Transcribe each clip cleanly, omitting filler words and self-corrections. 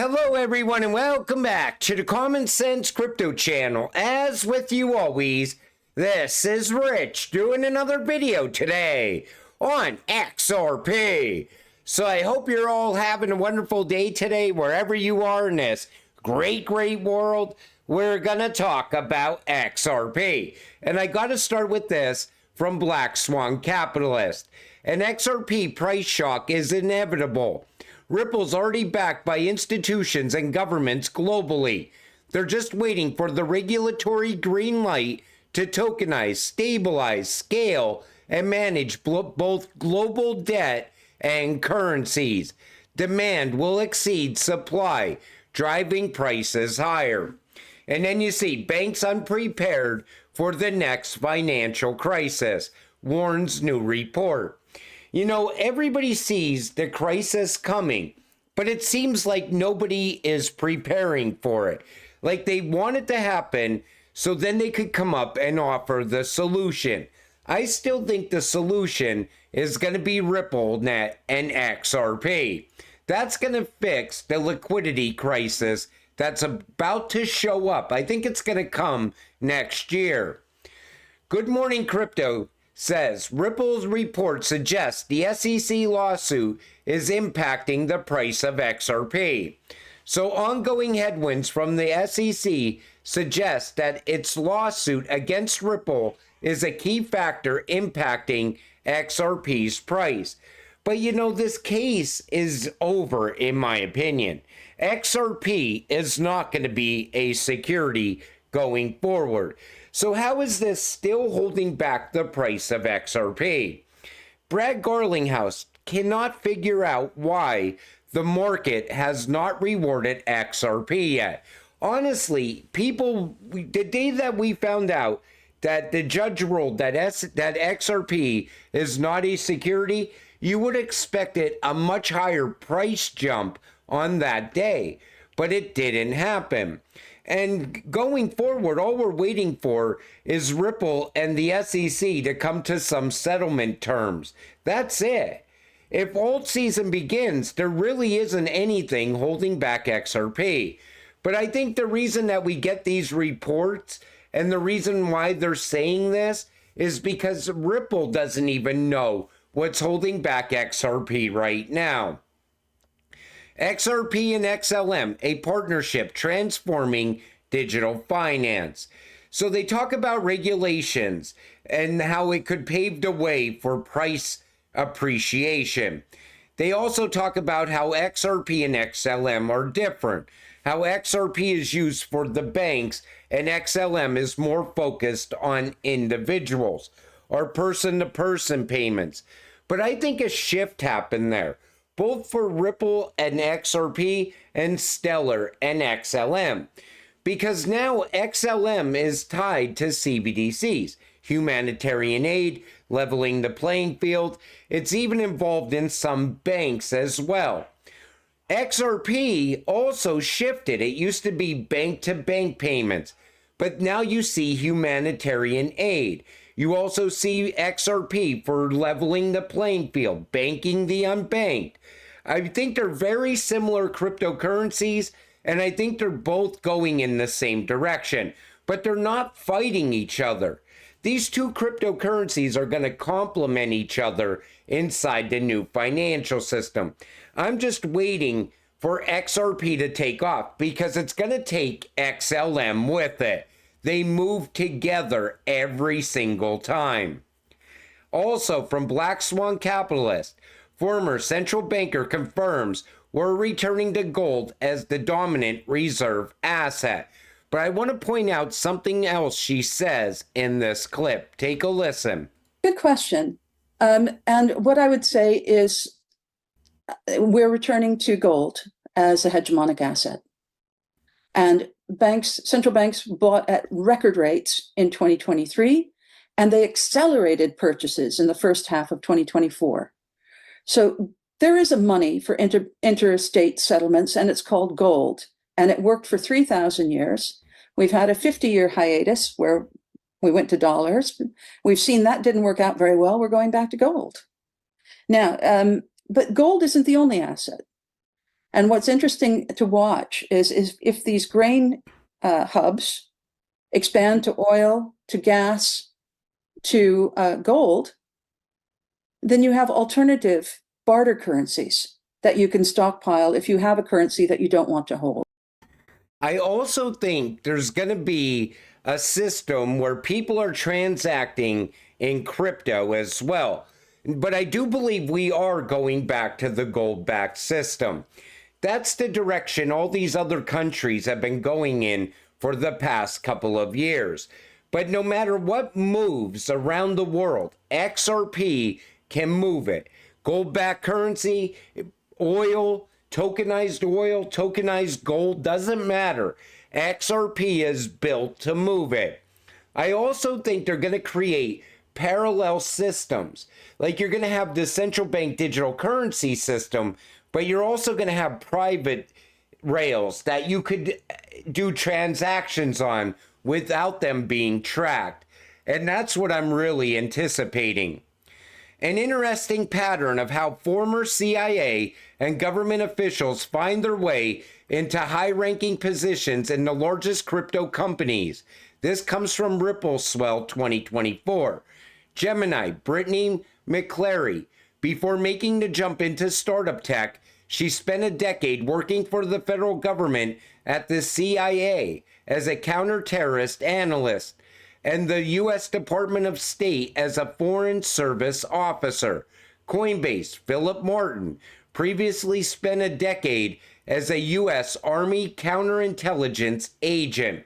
Hello everyone and welcome back to the Common Sense Crypto channel. As with you always, this is Rich doing another video today on XRP. So I hope you're all having a wonderful day today wherever you are in this great world. We're gonna talk about XRP. And I gotta start with this from Black Swan Capitalist. An XRP price shock is inevitable. Ripple's already backed by institutions and governments globally. They're just waiting for the regulatory green light to tokenize, stabilize, scale, and manage both global debt and currencies. Demand will exceed supply, driving prices higher. And then you see banks unprepared for the next financial crisis, warns new report. You know, everybody sees the crisis coming, but it seems like nobody is preparing for it. Like they want it to happen so then they could come up and offer the solution. I still think the solution is going to be RippleNet and XRP. That's going to fix the liquidity crisis that's about to show up. I think it's going to come next year. Good Morning Crypto says Ripple's report suggests the SEC lawsuit is impacting the price of XRP. So ongoing headwinds from the SEC suggest that its lawsuit against Ripple is a key factor impacting XRP's price. But you know, this case is over in my opinion. XRP is not going to be a security going forward. So how is this still holding back the price of XRP? Brad Garlinghouse cannot figure out why the market has not rewarded XRP yet. Honestly, people, the day that we found out that the judge ruled that XRP is not a security, you would expect it a much higher price jump on that day, but it didn't happen. And going forward, all we're waiting for is Ripple and the SEC to come to some settlement terms. That's it. If alt season begins, there really isn't anything holding back XRP. But I think the reason that we get these reports and the reason why they're saying this is because Ripple doesn't even know what's holding back XRP right now. XRP and XLM, a partnership transforming digital finance. So they talk about regulations and how it could pave the way for price appreciation. They also talk about how XRP and XLM are different, how XRP is used for the banks and XLM is more focused on individuals or person-to-person payments. But I think a shift happened there, both for Ripple and XRP and Stellar and XLM. Because now XLM is tied to CBDCs, humanitarian aid, leveling the playing field. It's even involved in some banks as well. XRP also shifted. It used to be bank-to-bank payments, but now you see humanitarian aid. You also see XRP for leveling the playing field, banking the unbanked. I think they're very similar cryptocurrencies, and I think they're both going in the same direction, but they're not fighting each other. These two cryptocurrencies are going to complement each other inside the new financial system. I'm just waiting for XRP to take off because it's going to take XLM with it. They move together every single time. Also from Black Swan Capitalist, former central banker confirms we're returning to gold as the dominant reserve asset. But I want to point out something else she says in this clip. Take a listen. Good question. And what I would say is we're returning to gold as a hegemonic asset. And banks, central banks bought at record rates in 2023, and they accelerated purchases in the first half of 2024. So there is a money for interstate settlements, and it's called gold. And it worked for 3,000 years. We've had a 50-year hiatus where we went to dollars. We've seen that didn't work out very well. We're going back to gold. Now, but gold isn't the only asset. And what's interesting to watch is if these grain hubs expand to oil, to gas, to gold, then you have alternative barter currencies that you can stockpile if you have a currency that you don't want to hold. I also think there's going to be a system where people are transacting in crypto as well. But I do believe we are going back to the gold-backed system. That's the direction all these other countries have been going in for the past couple of years. But no matter what moves around the world, XRP can move it. Gold-backed currency, oil, tokenized gold, doesn't matter. XRP is built to move it. I also think they're going to create parallel systems. Like you're going to have the central bank digital currency system, but you're also going to have private rails that you could do transactions on without them being tracked. And that's what I'm really anticipating. An interesting pattern of how former CIA and government officials find their way into high-ranking positions in the largest crypto companies. This comes from Ripple Swell 2024. Gemini, Brittany McClary. Before making the jump into startup tech, she spent a decade working for the federal government at the CIA as a counter-terrorist analyst and the U.S. Department of State as a Foreign Service officer. Coinbase, Philip Martin, previously spent a decade as a U.S. Army counterintelligence agent.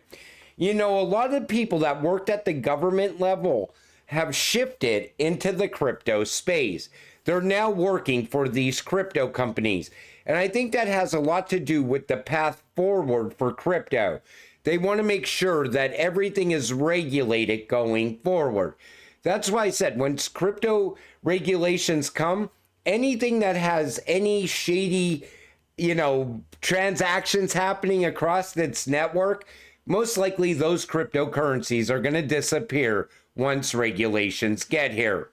You know, a lot of people that worked at the government level have shifted into the crypto space. They're now working for these crypto companies. And I think that has a lot to do with the path forward for crypto. They want to make sure that everything is regulated going forward. That's why I said when crypto regulations come, anything that has any shady, transactions happening across its network, most likely those cryptocurrencies are going to disappear once regulations get here.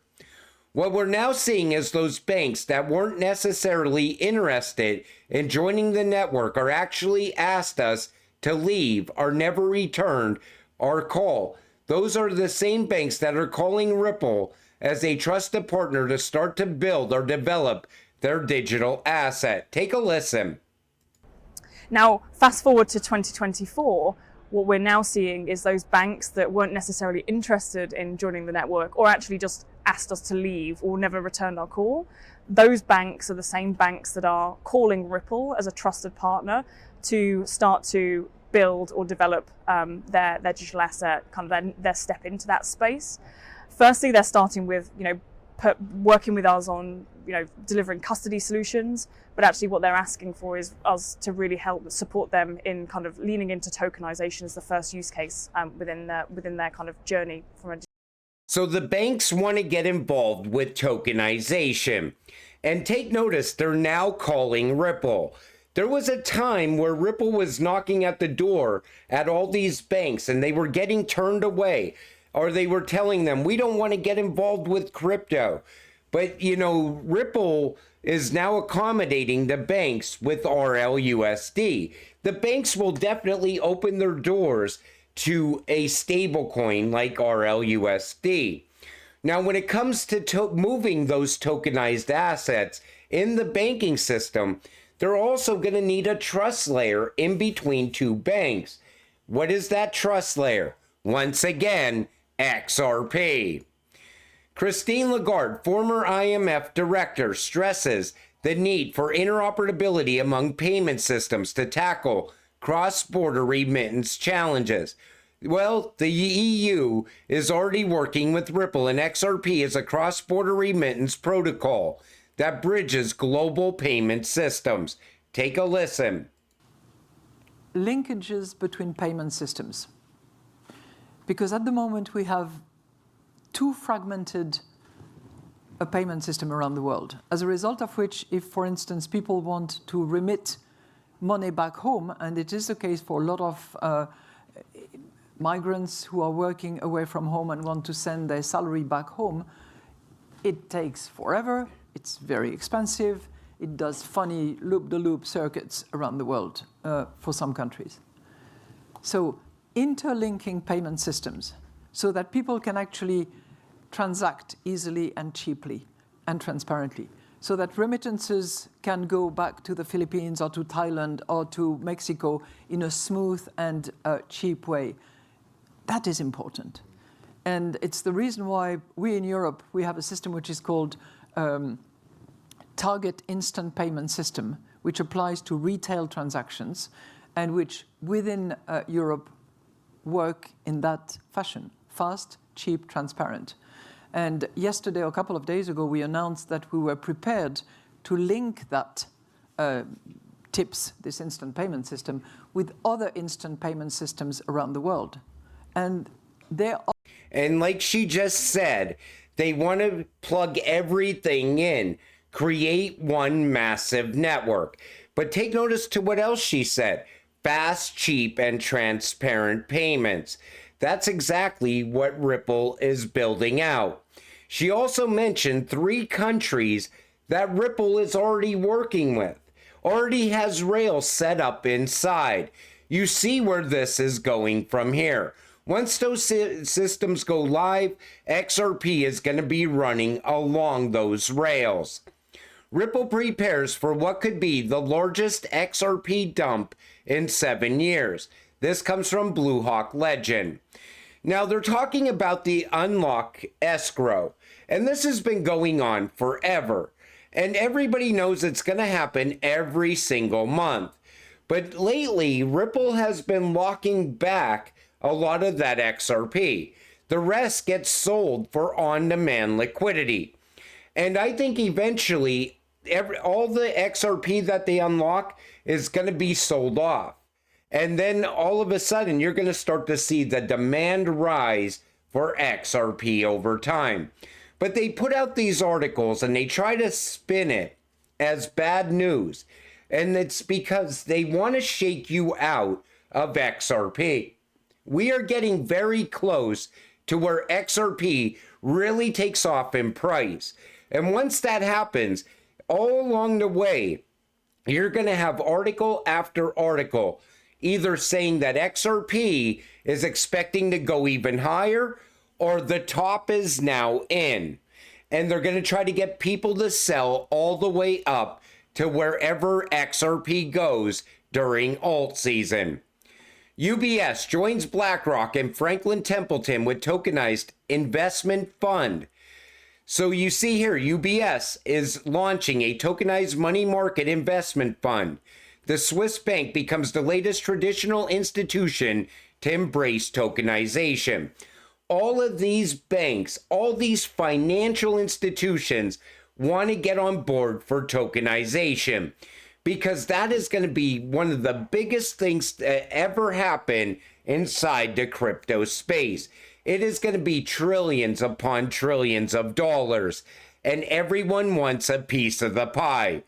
What we're now seeing is those banks that weren't necessarily interested in joining the network are actually asked us to leave or never returned our call. Those are the same banks that are calling Ripple as a trusted partner to start to build or develop their digital asset. Take a listen. Now, fast forward to 2024, what we're now seeing is those banks that weren't necessarily interested in joining the network or actually just asked us to leave or never returned our call. Those banks are the same banks that are calling Ripple as a trusted partner to start to build or develop their digital asset, kind of their step into that space. Firstly, they're starting with, working with us on, delivering custody solutions, but actually what they're asking for is us to really help support them in kind of leaning into tokenization as the first use case within their kind of journey from a. So the banks want to get involved with tokenization. And take notice, they're now calling Ripple. There was a time where Ripple was knocking at the door at all these banks and they were getting turned away, or they were telling them, we don't want to get involved with crypto. But, Ripple is now accommodating the banks with RLUSD. The banks will definitely open their doors to a stablecoin like RLUSD. Now, when it comes to moving those tokenized assets in the banking system, they're also going to need a trust layer in between two banks. What is that trust layer? Once again, XRP. Christine Lagarde, former IMF director, stresses the need for interoperability among payment systems to tackle cross-border remittance challenges. Well, the EU is already working with Ripple, and XRP is a cross-border remittance protocol that bridges global payment systems. Take a listen. Linkages between payment systems. Because at the moment we have too fragmented a payment system around the world, as a result of which, if, for instance, people want to remit money back home, and it is the case for a lot of migrants who are working away from home and want to send their salary back home, it takes forever, it's very expensive, it does funny loop-the-loop circuits around the world for some countries. So interlinking payment systems so that people can actually transact easily and cheaply and transparently, so that remittances can go back to the Philippines or to Thailand or to Mexico in a smooth and cheap way. That is important. And it's the reason why we in Europe, we have a system which is called Target Instant Payment System, which applies to retail transactions and which within Europe work in that fashion: fast, cheap, transparent. And yesterday, or a couple of days ago, we announced that we were prepared to link that TIPS, this instant payment system, with other instant payment systems around the world. And there are... And like she just said, they want to plug everything in, create one massive network. But take notice to what else she said: fast, cheap, and transparent payments. That's exactly what Ripple is building out. She also mentioned 3 countries that Ripple is already working with, already has rails set up inside. You see where this is going from here. Once those systems go live, XRP is going to be running along those rails. Ripple prepares for what could be the largest XRP dump in 7 years. This comes from Blue Hawk Legend. Now, they're talking about the unlock escrow, and this has been going on forever. And everybody knows it's going to happen every single month. But lately, Ripple has been locking back a lot of that XRP. The rest gets sold for on-demand liquidity. And I think eventually, all the XRP that they unlock is going to be sold off. And then all of a sudden, you're going to start to see the demand rise for XRP over time. But they put out these articles and they try to spin it as bad news. And it's because they want to shake you out of XRP. We are getting very close to where XRP really takes off in price. And once that happens, all along the way, you're going to have article after article either saying that XRP is expecting to go even higher or the top is now in. And they're going to try to get people to sell all the way up to wherever XRP goes during alt season. UBS joins BlackRock and Franklin Templeton with tokenized investment fund. So you see here, UBS is launching a tokenized money market investment fund. The Swiss bank becomes the latest traditional institution to embrace tokenization. All of these banks, all these financial institutions want to get on board for tokenization because that is going to be one of the biggest things that ever happen inside the crypto space. It is going to be trillions upon trillions of dollars, and everyone wants a piece of the pie.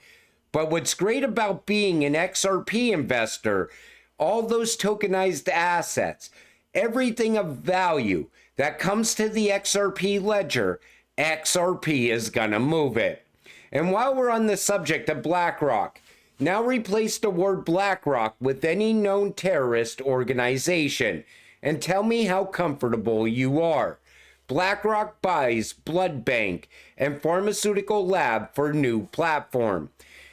But what's great about being an XRP investor, all those tokenized assets, everything of value that comes to the XRP ledger, XRP is gonna move it. And while we're on the subject of BlackRock, now replace the word BlackRock with any known terrorist organization and tell me how comfortable you are. BlackRock buys blood bank and pharmaceutical lab for new platform.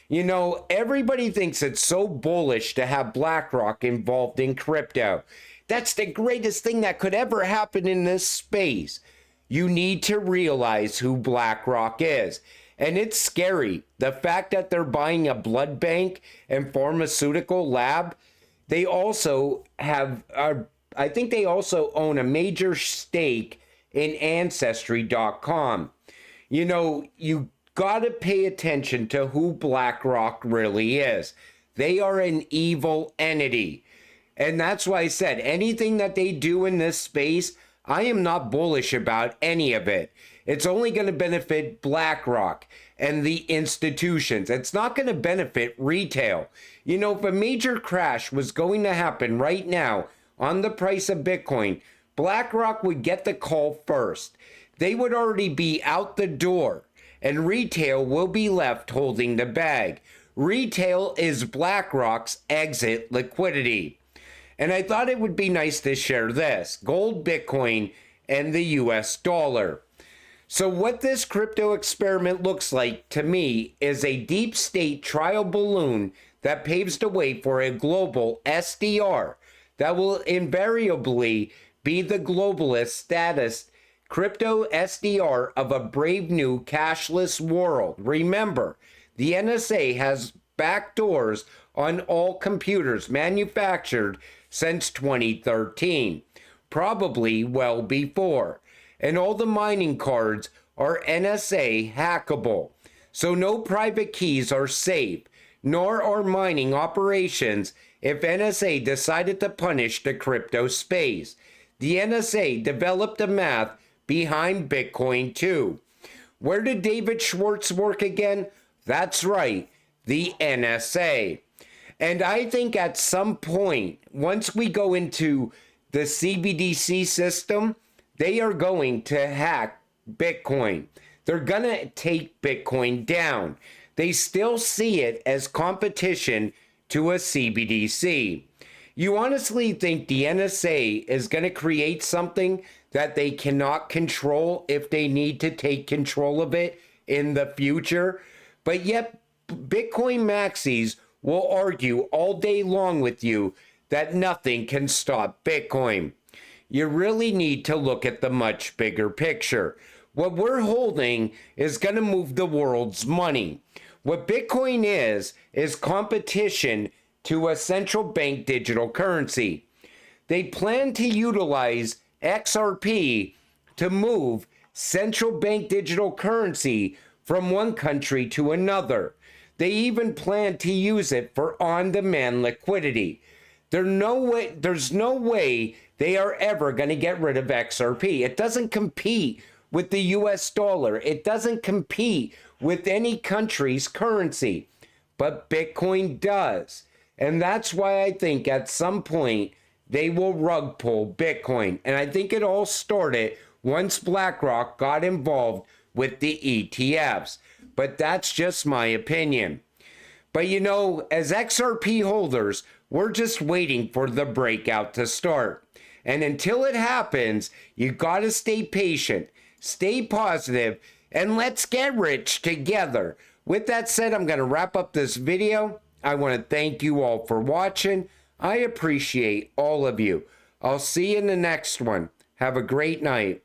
You know, everybody thinks it's so bullish to have BlackRock involved in crypto. That's the greatest thing that could ever happen in this space. You need to realize who BlackRock is. And it's scary. The fact that they're buying a blood bank and pharmaceutical lab, they also have, I think they also own a major stake in Ancestry.com. You know, you got to pay attention to who BlackRock really is. They are an evil entity. And that's why I said anything that they do in this space, I am not bullish about any of it. It's only going to benefit BlackRock and the institutions. It's not going to benefit retail. You know, if a major crash was going to happen right now on the price of Bitcoin, BlackRock would get the call first. They would already be out the door. and retail will be left holding the bag. Retail is BlackRock's exit liquidity. And I thought it would be nice to share this: gold, Bitcoin, and the US dollar. So what this crypto experiment looks like to me is a deep state trial balloon that paves the way for a global SDR that will invariably be the globalist status crypto SDR of a brave new cashless world. Remember, the NSA has backdoors on all computers manufactured since 2013, probably well before. And all the mining cards are NSA hackable. So no private keys are safe, nor are mining operations if NSA decided to punish the crypto space. The NSA developed the math behind Bitcoin too. Where did David Schwartz work again? That's right, the NSA. And I think at some point, once we go into the CBDC system, they are going to hack Bitcoin. They're going to take Bitcoin down. They still see it as competition to a CBDC. You honestly think the NSA is going to create something that they cannot control if they need to take control of it in the future? But yet, Bitcoin maxis will argue all day long with you that nothing can stop Bitcoin. You really need to look at the much bigger picture. What we're holding is going to move the world's money. What Bitcoin is competition to a central bank digital currency. They plan to utilize XRP to move central bank digital currency from one country to another. They even plan to use it for on-demand liquidity. There's no way they are ever going to get rid of XRP. It doesn't compete with the US dollar. It doesn't compete with any country's currency. But Bitcoin does. And that's why I think at some point they will rug pull Bitcoin. And I think it all started once BlackRock got involved with the ETFs. But that's just my opinion. But you know, as XRP holders, we're just waiting for the breakout to start. And until it happens, you gotta stay patient, stay positive, and let's get rich together. With that said, I'm gonna wrap up this video. I want to thank you all for watching. I appreciate all of you. I'll see you in the next one. Have a great night.